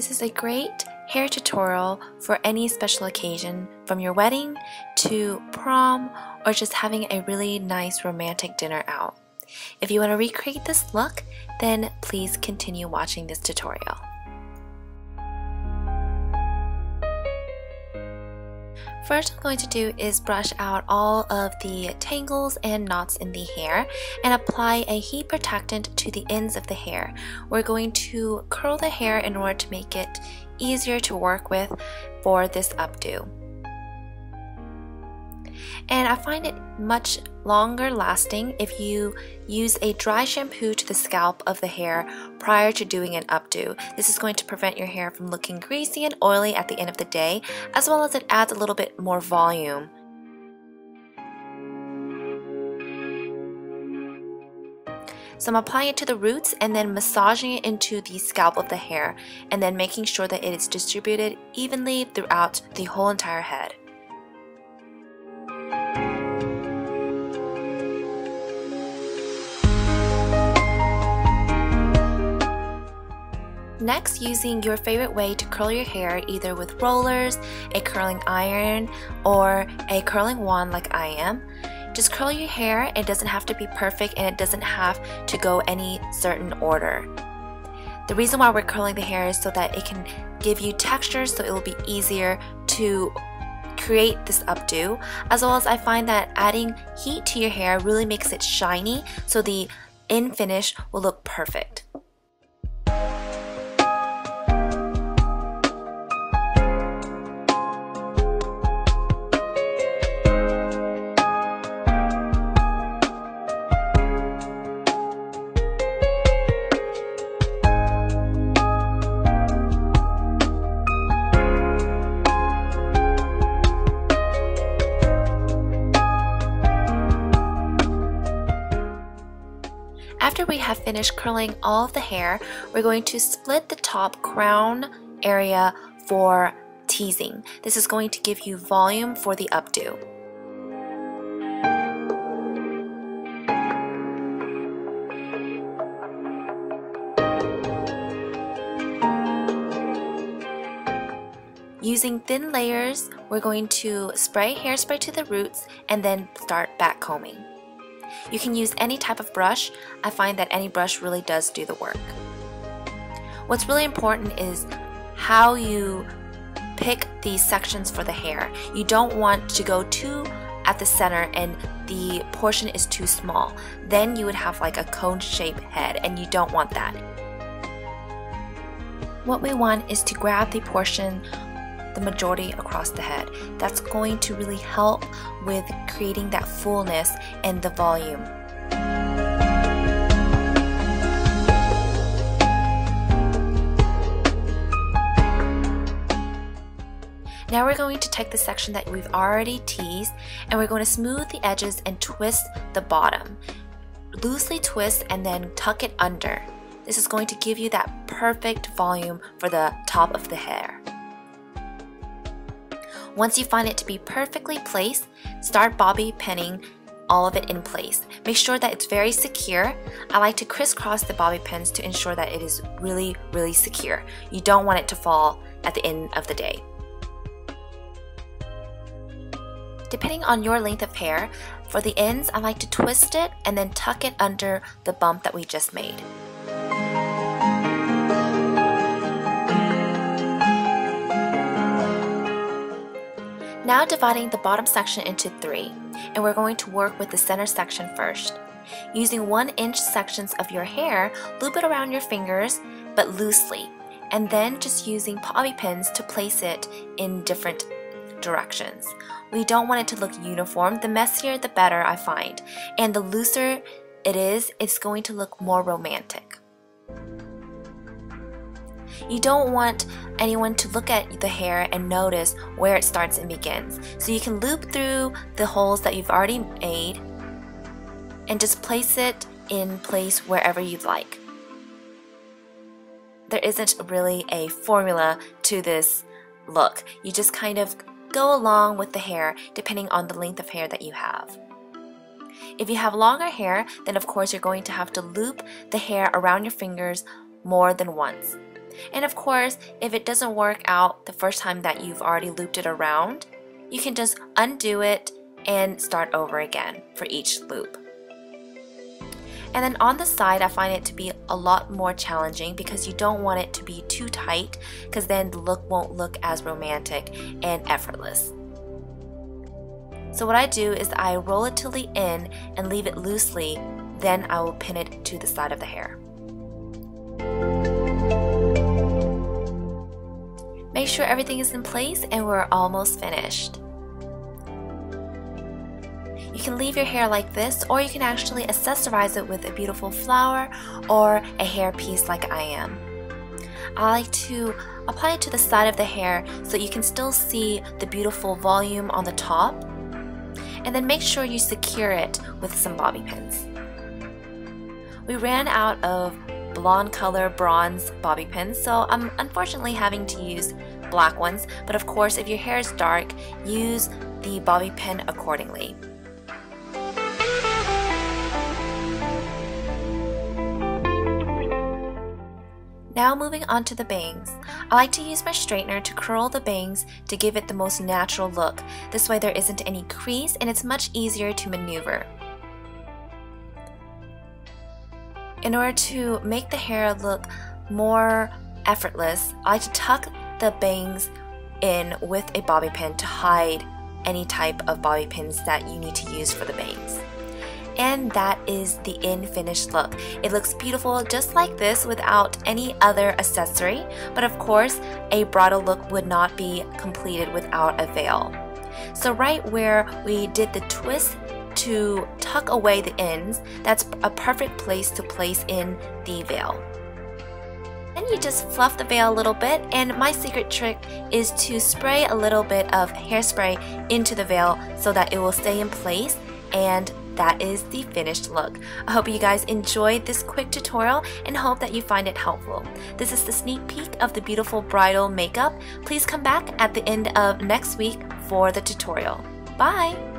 This is a great hair tutorial for any special occasion, from your wedding to prom or just having a really nice romantic dinner out. If you want to recreate this look, then please continue watching this tutorial. First, I'm going to do is brush out all of the tangles and knots in the hair and apply a heat protectant to the ends of the hair. We're going to curl the hair in order to make it easier to work with for this updo. And I find it much longer lasting if you use a dry shampoo to the scalp of the hair prior to doing an updo. This is going to prevent your hair from looking greasy and oily at the end of the day, as well as it adds a little bit more volume. So I'm applying it to the roots and then massaging it into the scalp of the hair, and then making sure that it is distributed evenly throughout the whole entire head. Next, using your favorite way to curl your hair, either with rollers, a curling iron, or a curling wand like I am, just curl your hair. It doesn't have to be perfect and it doesn't have to go any certain order. The reason why we're curling the hair is so that it can give you texture, so it will be easier to create this updo, as well as I find that adding heat to your hair really makes it shiny, so the end finish will look perfect. After we have finished curling all of the hair, we're going to split the top crown area for teasing. This is going to give you volume for the updo. Using thin layers, we're going to spray hairspray to the roots and then start back combing. You can use any type of brush. I find that any brush really does do the work. What's really important is how you pick these sections for the hair. You don't want to go too at the center and the portion is too small. Then you would have like a cone-shaped head, and you don't want that. What we want is to grab the portion the majority across the head. That's going to really help with creating that fullness and the volume. Now we're going to take the section that we've already teased and we're going to smooth the edges and twist the bottom. Loosely twist and then tuck it under. This is going to give you that perfect volume for the top of the hair. Once you find it to be perfectly placed, start bobby pinning all of it in place. Make sure that it's very secure. I like to crisscross the bobby pins to ensure that it is really, really secure. You don't want it to fall at the end of the day. Depending on your length of hair, for the ends, I like to twist it and then tuck it under the bump that we just made. Now dividing the bottom section into 3, and we're going to work with the center section first. Using 1-inch sections of your hair, loop it around your fingers, but loosely, and then just using bobby pins to place it in different directions. We don't want it to look uniform. The messier the better, I find, and the looser it is, it's going to look more romantic. You don't want anyone to look at the hair and notice where it starts and begins. So you can loop through the holes that you've already made and just place it in place wherever you'd like. There isn't really a formula to this look. You just kind of go along with the hair depending on the length of hair that you have. If you have longer hair, then of course you're going to have to loop the hair around your fingers more than once. And of course, if it doesn't work out the first time that you've already looped it around, you can just undo it and start over again for each loop. And then on the side, I find it to be a lot more challenging because you don't want it to be too tight, because then the look won't look as romantic and effortless. So what I do is I roll it till the end and leave it loosely, then I will pin it to the side of the hair. Make sure everything is in place and we're almost finished. You can leave your hair like this, or you can actually accessorize it with a beautiful flower or a hair piece like I am. I like to apply it to the side of the hair so you can still see the beautiful volume on the top, and then make sure you secure it with some bobby pins. We ran out of blonde color bronze bobby pins, so I'm unfortunately having to use black ones, but of course if your hair is dark, use the bobby pin accordingly. Now moving on to the bangs. I like to use my straightener to curl the bangs to give it the most natural look. This way there isn't any crease and it's much easier to maneuver. In order to make the hair look more effortless, I like to tuck the bangs in with a bobby pin to hide any type of bobby pins that you need to use for the bangs. And that is the end finished look. It looks beautiful just like this without any other accessory, but of course a bridal look would not be completed without a veil. So right where we did the twist to tuck away the ends, that's a perfect place to place in the veil. Then you just fluff the veil a little bit, and my secret trick is to spray a little bit of hairspray into the veil so that it will stay in place, and that is the finished look. I hope you guys enjoyed this quick tutorial and hope that you find it helpful. This is the sneak peek of the beautiful bridal makeup. Please come back at the end of next week for the tutorial. Bye!